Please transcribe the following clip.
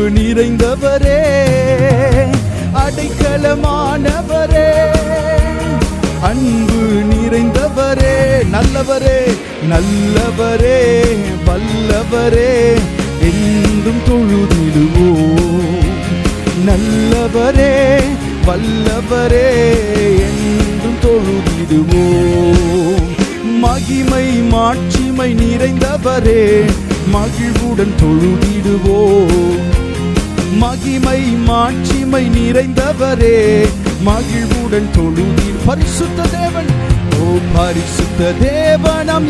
அன்பு நிறைந்தவரே, அடைக்கலமானவரே, அன்பு நிறைந்தவரே, நல்லவரே, நல்லவரே, வல்லவரே, என்றும் தொழுதிடுவோம். நல்லவரே, வல்லவரே, என்றும் தொழுதிடுவோம். மகிமை மாட்சிமை நிறைந்தவரே, மகிழ்வுடன் தொழுதிடுவோம். மகிமை மாட்சிமை நிறைந்தவரே, மகிழ்வுடன் தொழுதிடு. பரிசுத்த தேவன், ஓ பரிசுத்த தேவனம்